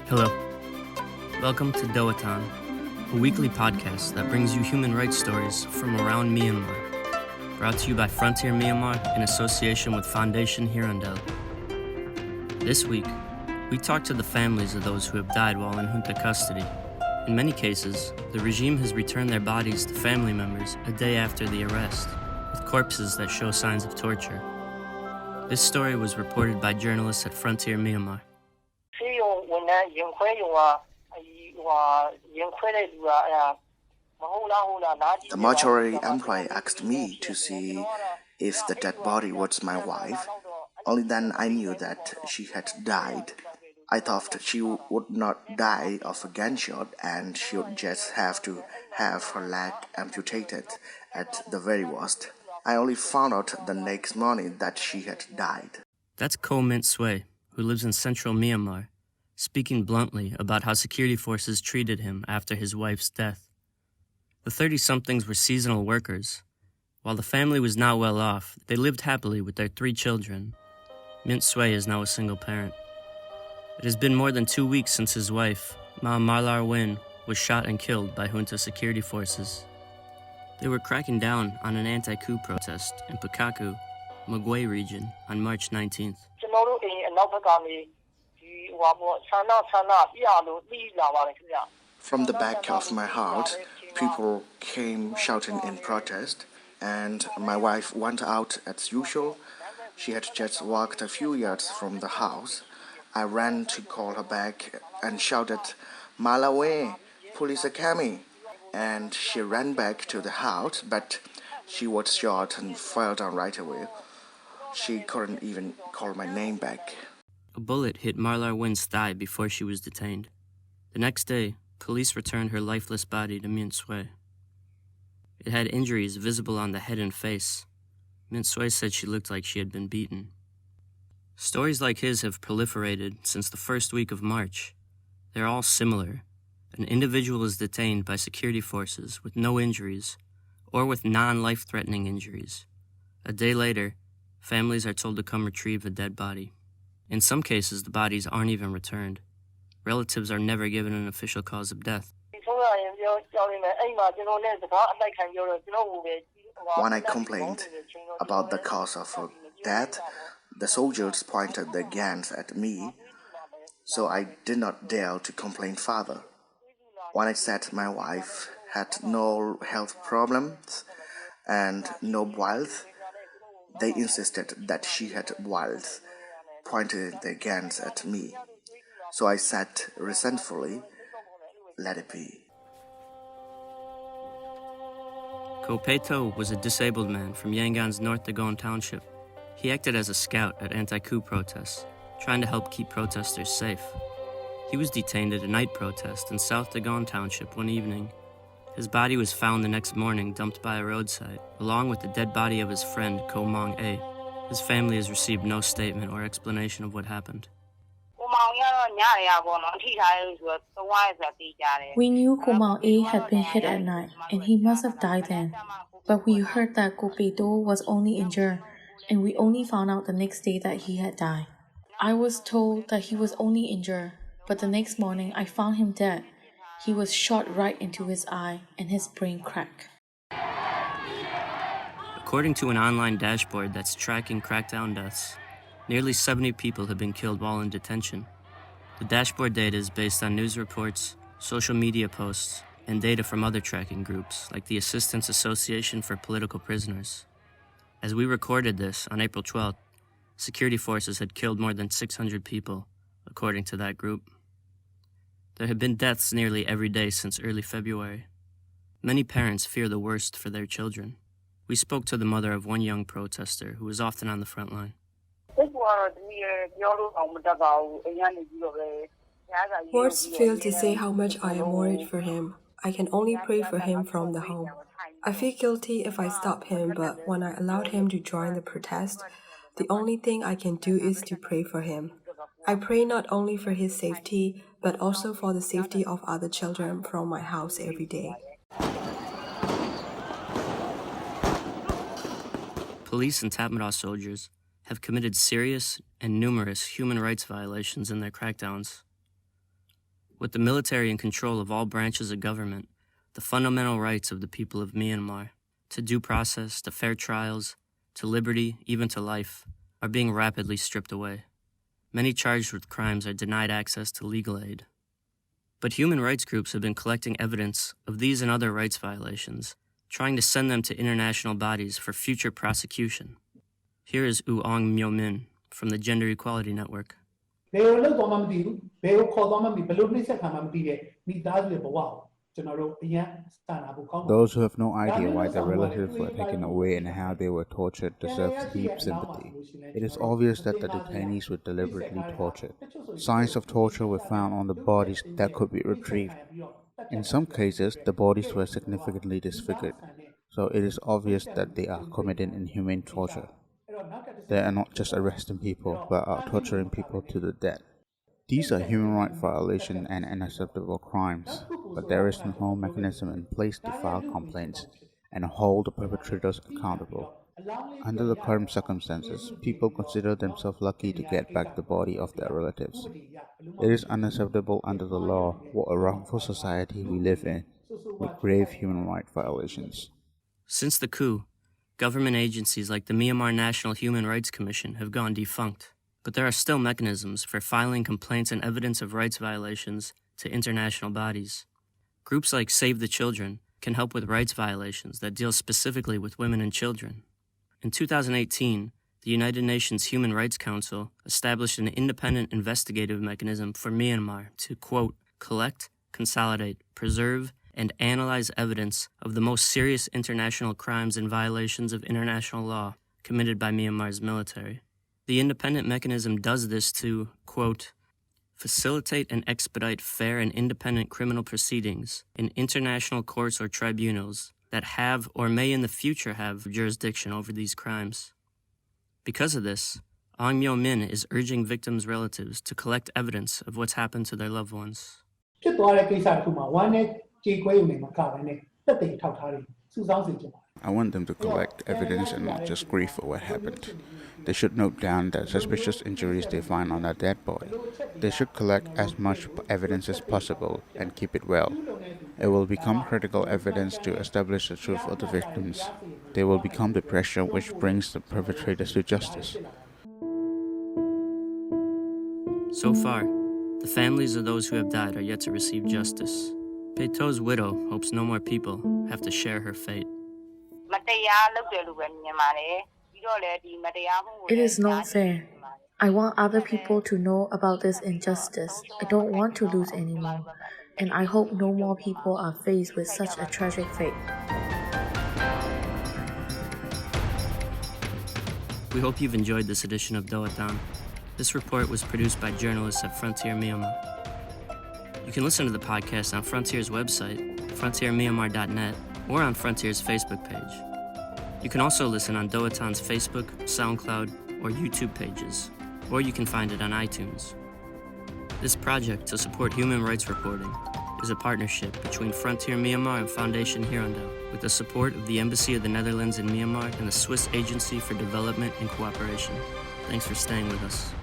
Hello. Welcome to Athan, a weekly podcast that brings you human rights stories from around Myanmar. Brought to you by Frontier Myanmar in association with Foundation Hirondelle. This week, we talk to the families of those who have died while in junta custody. In many cases, the regime has returned their bodies to family members a day after the arrest, with corpses that show signs of torture. This story was reported by journalists at Frontier Myanmar. The mortuary employee asked me to see if the dead body was my wife. Only then I knew that she had died. I thought she would not die of a gunshot and she would just have to have her leg amputated at the very worst. I only found out the next morning that she had died. That's Ko Mint Sway, who lives in central Myanmar, speaking bluntly about how security forces treated him after his wife's death. The 30-somethings were seasonal workers. While the family was not well off, they lived happily with their 3 children. Mint Sway is now a single parent. It has been more than 2 weeks since his wife, Ma Marlar Win, was shot and killed by junta security forces. They were cracking down on an anti-coup protest in Pakaku, Magway region, on March 19th. From the back of my heart, people came shouting in protest, and my wife went out as usual. She had just walked a few yards from the house. I ran to call her back and shouted, "Malawi, police are coming!" And she ran back to the house, but she was shot and fell down right away. She couldn't even call my name back. A bullet hit Marlar Win's thigh before she was detained. The next day, police returned her lifeless body to Mint Sway. It had injuries visible on the head and face. Mint Sway said she looked like she had been beaten. Stories like his have proliferated since the first week of March. They're all similar. An individual is detained by security forces with no injuries or with non-life-threatening injuries. A day later, families are told to come retrieve a dead body. In some cases, the bodies aren't even returned. Relatives are never given an official cause of death. When I complained about the cause of her death, the soldiers pointed their guns at me, so I did not dare to complain further. When I said my wife had no health problems and no wealth, they insisted that she had wealth, pointed their guns at me. So I said resentfully, "Let it be." Ko Peto was a disabled man from Yangon's North Dagon township. He acted as a scout at anti-coup protests, trying to help keep protesters safe. He was detained at a night protest in South Dagon township one evening. His body was found the next morning dumped by a roadside, along with the dead body of his friend Ko Mong A. His family has received no statement or explanation of what happened. We knew Kumao A had been hit at night, and he must have died then. But we heard that Kopeto was only injured, and we only found out the next day that he had died. I was told that he was only injured, but the next morning I found him dead. He was shot right into his eye, and his brain cracked. According to an online dashboard that's tracking crackdown deaths, nearly 70 people have been killed while in detention. The dashboard data is based on news reports, social media posts, and data from other tracking groups like the Assistance Association for Political Prisoners. As we recorded this on April 12th, security forces had killed more than 600 people, according to that group. There have been deaths nearly every day since early February. Many parents fear the worst for their children. We spoke to the mother of one young protester who was often on the front line. Words fail to say how much I am worried for him. I can only pray for him from the home. I feel guilty if I stop him, but when I allowed him to join the protest, the only thing I can do is to pray for him. I pray not only for his safety, but also for the safety of other children from my house every day. police and Tatmadaw soldiers have committed serious and numerous human rights violations in their crackdowns. With the military in control of all branches of government, the fundamental rights of the people of Myanmar, to due process, to fair trials, to liberty, even to life, are being rapidly stripped away. Many charged with crimes are denied access to legal aid. But human rights groups have been collecting evidence of these and other rights violations, trying to send them to international bodies for future prosecution. Here is U Aung Myo Min from the Gender Equality Network. Those who have no idea why their relatives were taken away and how they were tortured deserve deep sympathy. It is obvious that the detainees were deliberately tortured. Signs of torture were found on the bodies that could be retrieved. In some cases, the bodies were significantly disfigured, so it is obvious that they are committing inhumane torture. They are not just arresting people, but are torturing people to the death. These are human rights violations and unacceptable crimes, but there is no mechanism in place to file complaints and hold the perpetrators accountable. Under the current circumstances, people consider themselves lucky to get back the body of their relatives. It is unacceptable under the law what a wrongful society we live in, with grave human rights violations. Since the coup, government agencies like the Myanmar National Human Rights Commission have gone defunct. But there are still mechanisms for filing complaints and evidence of rights violations to international bodies. Groups like Save the Children can help with rights violations that deal specifically with women and children. In 2018, the United Nations Human Rights Council established an independent investigative mechanism for Myanmar to, quote, collect, consolidate, preserve, and analyze evidence of the most serious international crimes and violations of international law committed by Myanmar's military. The independent mechanism does this to, quote, facilitate and expedite fair and independent criminal proceedings in international courts or tribunals that have or may in the future have jurisdiction over these crimes. Because of this, Aung Myo Min is urging victims' relatives to collect evidence of what's happened to their loved ones. I want them to collect evidence and not just grieve for what happened. They should note down the suspicious injuries they find on a dead body. They should collect as much evidence as possible and keep it well. It will become critical evidence to establish the truth of the victims. They will become the pressure which brings the perpetrators to justice. So far, the families of those who have died are yet to receive justice. Pei To's widow hopes no more people have to share her fate. It is not fair. I want other people to know about this injustice. I don't want to lose any more, and I hope no more people are faced with such a tragic fate. We hope you've enjoyed this edition of Athan. This report was produced by journalists at Frontier Myanmar. You can listen to the podcast on Frontier's website, frontiermyanmar.net, or on Frontier's Facebook page. You can also listen on Athan's Facebook, SoundCloud, or YouTube pages, or you can find it on iTunes. This project to support human rights reporting is a partnership between Frontier Myanmar and Foundation Hirondelle, with the support of the Embassy of the Netherlands in Myanmar and the Swiss Agency for Development and Cooperation. Thanks for staying with us.